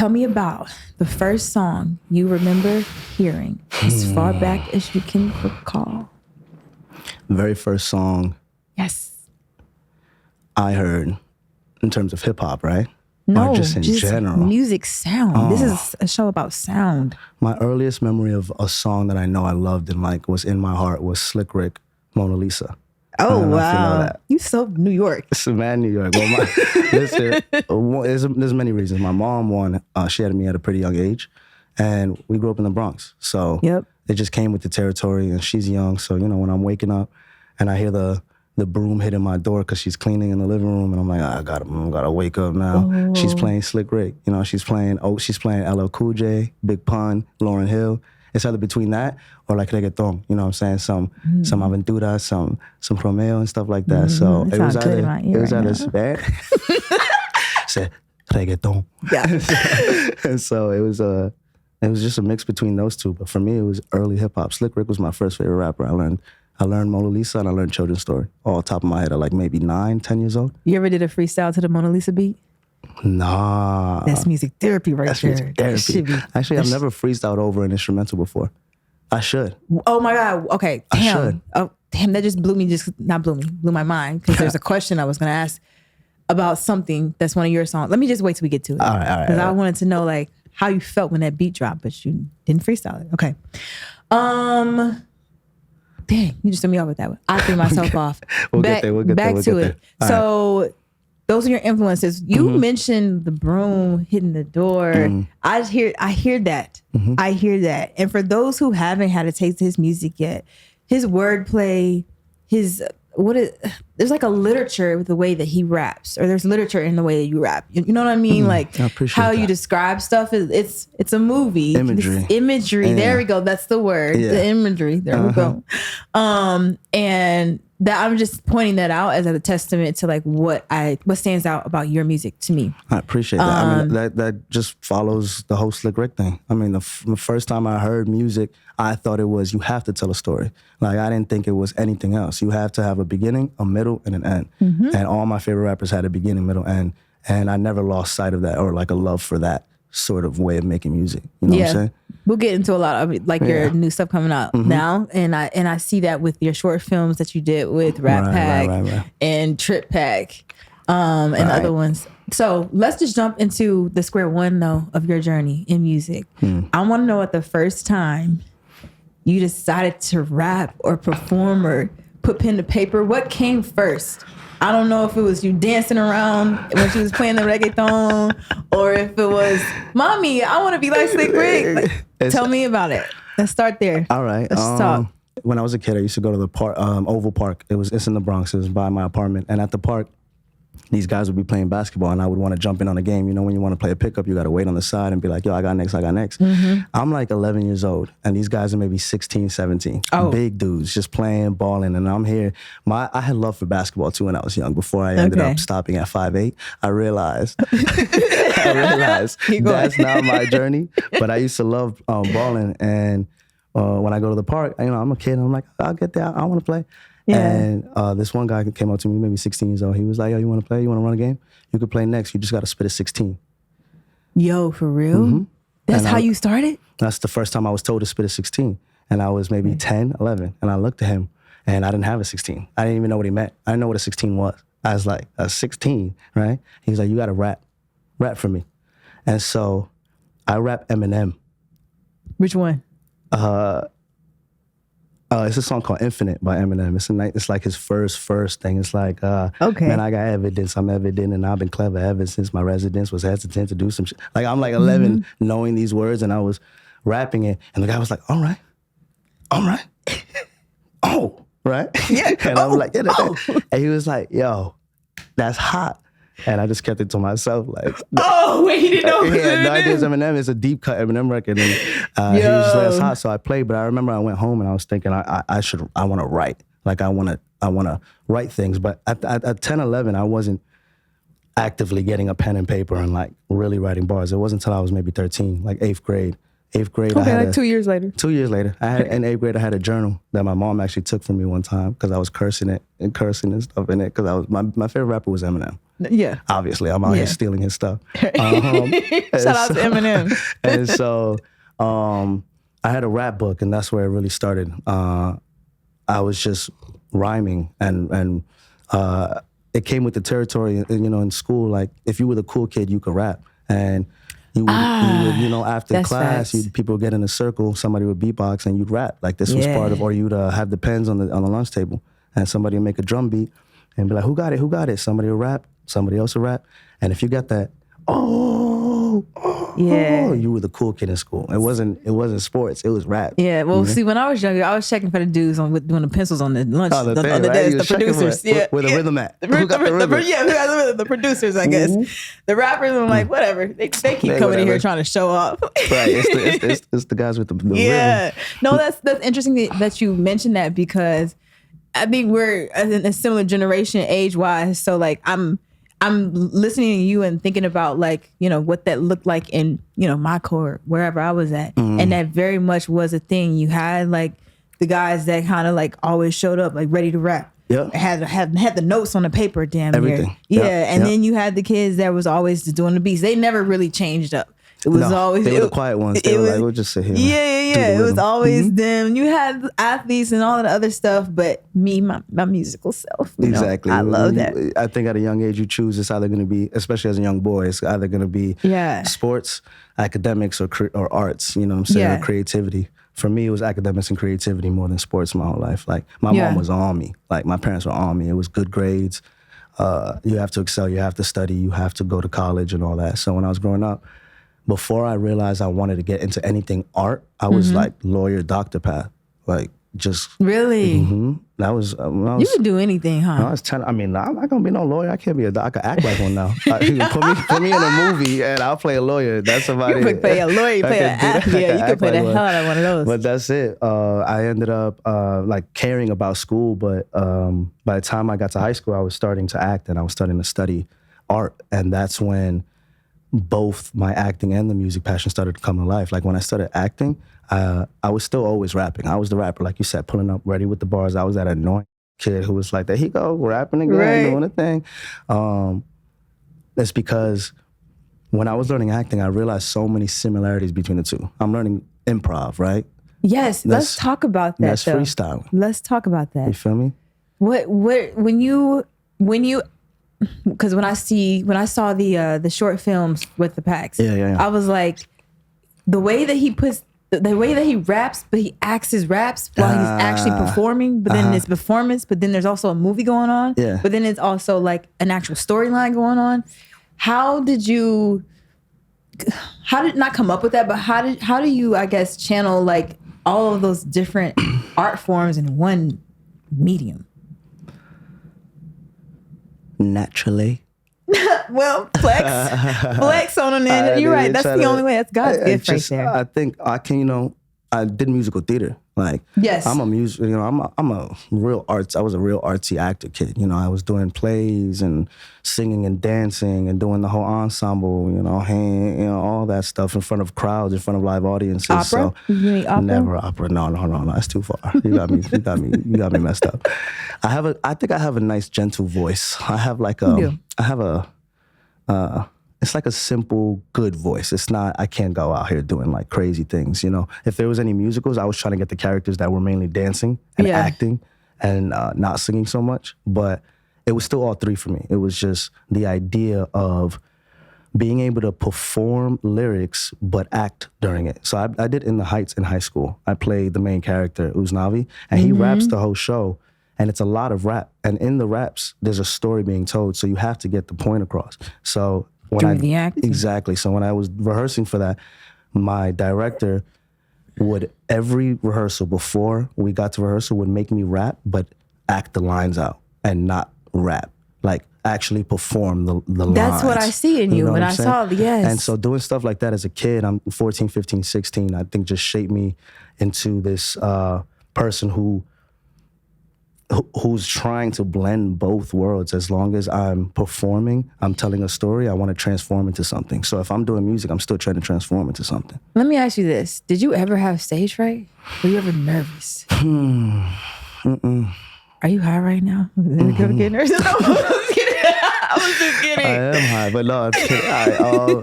Tell me about the first song you remember hearing as far back as you can recall. The very first song Yes. I heard in terms of hip hop, right? No, or just in general. Music sound. This is a show about sound. My earliest memory of a song that I know I loved and like was in my heart was Slick Rick, Mona Lisa. Oh, If wow. you know that. You so New York. It's a man, New York. Well, listen, there's many reasons. My mom won. She had me at a pretty young age, and we grew up in the Bronx. So it just came with the territory, and she's young. So, you know, when I'm waking up and I hear the broom hitting my door because she's cleaning in the living room, and I'm like, I gotta wake up now. Oh. She's playing Slick Rick. You know, she's playing LL Cool J, Big Pun, Lauryn Hill. It's either between that or like reggaeton, you know what I'm saying? Some Aventura, some Romeo and stuff like that. So it was either said reggaeton. Yeah. And so it was just a mix between those two. But for me, it was early hip hop. Slick Rick was my first favorite rapper. I learned Mona Lisa and I learned Children's Story all top of my head at like maybe 9, 10 years old. You ever did a freestyle to the Mona Lisa beat? Nah. That's music therapy right there. Music therapy. Actually, I've never freestyled over an instrumental before. I should. Oh my God. Okay. Damn. I should. Oh, damn. That just blew my mind. Because there's a question I was going to ask about something that's one of your songs. Let me just wait till we get to it. All right. Because I wanted to know like how you felt when that beat dropped, but you didn't freestyle it. Okay. Dang, you just threw me off with that one. I threw myself off. We'll get there. Back to it. So those are your influences. You mentioned the broom hitting the door. I hear that. I hear that. And for those who haven't had a taste of his music yet, his wordplay, there's like a literature with the way that he raps, or there's literature in the way that you rap. You know what I mean? Like I appreciate how that. you describe stuff. It's a movie. Imagery. Imagery. Yeah. There we go. That's the word. Yeah. The imagery. There we go. And that I'm just pointing that out as a testament to like what stands out about your music to me. I appreciate that. I mean, that just follows the whole Slick Rick thing. I mean, the first time I heard music, I thought it was, you have to tell a story. Like, I didn't think it was anything else. You have to have a beginning, a middle, and an end. And all my favorite rappers had a beginning, middle, end. And I never lost sight of that, or like a love for that sort of way of making music. You know what I'm saying? We'll get into a lot of it, like your new stuff coming out now. And I see that with your short films that you did with Rat Pack and Trip Pack and other ones. So let's just jump into the square one though of your journey in music. I want to know at the first time you decided to rap or perform or put pen to paper, what came first? I don't know if it was you dancing around when she was playing the reggaeton, or if it was, Mommy, I want to be like Slick Rick. Like, tell me about it. Let's start there. All right. Let's talk. When I was a kid, I used to go to the park, Oval Park. It's in the Bronx. It was by my apartment. And at the park, these guys would be playing basketball, and I would want to jump in on a game. You know, when you want to play a pickup, you got to wait on the side and be like, yo, I got next. I'm like 11 years old, and these guys are maybe 16, 17. Big dudes, just playing, balling, and I'm here. I had love for basketball, too, when I was young. Before I ended up stopping at 5'8", I realized that's not my journey, but I used to love balling, and when I go to the park, you know, I'm a kid, and I'm like, I'll get there, I want to play. Yeah. And this one guy came up to me, maybe 16 years old. He was like, yo, you want to play? You want to run a game? You could play next. You just got to spit a 16. Yo, for real? That's how you started? That's the first time I was told to spit a 16. And I was maybe 10, 11. And I looked at him, and I didn't have a 16. I didn't even know what he meant. I didn't know what a 16 was. I was like, a 16, right? He was like, you got to rap. Rap for me. And so I rap Eminem. Which one? It's a song called Infinite by Eminem. It's like his first thing. It's like, man, I got evidence. I'm evident, and I've been clever ever since my residence was hesitant to do some shit. Like, I'm like 11 knowing these words, and I was rapping it, and the guy was like, all right. Oh, right? Yeah. And I was like, yeah. And he was like, yo, that's hot. And I just kept it to myself. Like, wait, he didn't know. He had no idea it was Eminem. It's a deep cut Eminem record. And he was just like, it's hot. So I played. But I remember I went home and I was thinking, I want to write. Like, I want to write things. But at 10, 11, I wasn't actively getting a pen and paper and like really writing bars. It wasn't until I was maybe 13, like 8th grade. 8th grade. Okay, like 2 years later. 2 years later. In 8th grade, I had a journal that my mom actually took from me one time because I was cursing and stuff in it because my favorite rapper was Eminem. Yeah. Obviously, I'm out here stealing his stuff. Shout out to Eminem. And so I had a rap book, and that's where it really started. I was just rhyming, and it came with the territory. In school, like if you were the cool kid, you could rap, and you would, after class, people would get in a circle, somebody would beatbox, and you'd rap. Like this was part of, or you'd have the pens on the lunch table, and somebody would make a drum beat, and be like, "Who got it? Who got it?" Somebody would rap, somebody else would rap, and if you got that, you were the cool kid in school. It wasn't sports. It was rap. Yeah. Well, see, when I was younger, I was checking for the dudes doing the pencils on the lunch on the desk. The producers, with a rhythm at. Who got the rhythm? The producers, I guess. The rappers, I'm like, whatever. They keep coming in here trying to show off. Right. It's the guys with the rhythm. No, that's interesting that you mentioned that because I think we're in a similar generation age wise. So like I'm listening to you and thinking about like, what that looked like in, my core, wherever I was at. And that very much was a thing. You had like the guys that kind of like always showed up like ready to rap. Yeah. Had the notes on the paper, damn everything. near. Yeah. And then you had the kids that was always just doing the beats. They never really changed up. It was always they were the quiet ones. They were like, we'll just sit here. Yeah. It was always them. You had athletes and all of the other stuff, but me, my musical self. Exactly. I love that. I think at a young age you choose. It's either going to be, especially as a young boy, it's either going to be sports, academics, or arts. You know what I'm saying? Or creativity. For me, it was academics and creativity more than sports my whole life. Like my mom was on me. Like my parents were on me. It was good grades. You have to excel. You have to study. You have to go to college and all that. So when I was growing up, before I realized I wanted to get into anything art, I was like lawyer, doctor path. Like just really. That was you could do anything, huh? When I was 10. I mean, I'm not gonna be no lawyer. I can't be a doctor. I could act like one now. Put me in a movie and I'll play a lawyer. That's somebody. You could play a lawyer. You play an athlete. You could play the hell out of one of those. But that's it. I ended up like caring about school, but by the time I got to high school, I was starting to act and I was starting to study art, and that's when both my acting and the music passion started to come to life. Like when I started acting, I was still always rapping. I was the rapper, like you said, pulling up ready with the bars. I was that annoying kid who was like, there he go, rapping again, doing a thing. That's because when I was learning acting, I realized so many similarities between the two. I'm learning improv, right? Yes, let's talk about that. That's freestyling. Let's talk about that. You feel me? When you because when I saw the short films with the packs, I was like, the way that he raps, but he acts his raps while he's actually performing. But then it's performance. But then there's also a movie going on. Yeah. But then it's also like an actual storyline going on. How did not come up with that? But how do you, I guess, channel like all of those different art forms in one medium? Naturally. Well, flex on it. You're right. That's the only way. That's God's gift right there. I think I can. I did musical theater. Like, yes, I'm a music. I'm a real arts. I was a real artsy actor kid. I was doing plays and singing and dancing and doing the whole ensemble. All that stuff in front of crowds, in front of live audiences. Opera? So you mean opera? Never opera. No. That's too far. You got me messed up. I think I have a nice, gentle voice. I have like it's like a simple, good voice. It's not, I can't go out here doing like crazy things, If there was any musicals, I was trying to get the characters that were mainly dancing and acting and not singing so much. But it was still all three for me. It was just the idea of being able to perform lyrics but act during it. So I did In the Heights in high school. I played the main character, Uznavi, and he raps the whole show. And it's a lot of rap. And in the raps, there's a story being told. So you have to get the point across. So the acting. Exactly. So when I was rehearsing for that, my director would, every rehearsal before we got to rehearsal, would make me rap, but act the lines out and not rap. Like actually perform the lines. That's what I see in you when I saw the, yes. And so doing stuff like that as a kid, I'm 14, 15, 16, I think just shaped me into this person who who's trying to blend both worlds. As long as I'm performing, I'm telling a story, I want to transform into something. So if I'm doing music, I'm still trying to transform into something. Let me ask you this. Did you ever have stage fright? Were you ever nervous? Are you high right now? Get nervous? I was just kidding. I am high, but no, I'm kidding.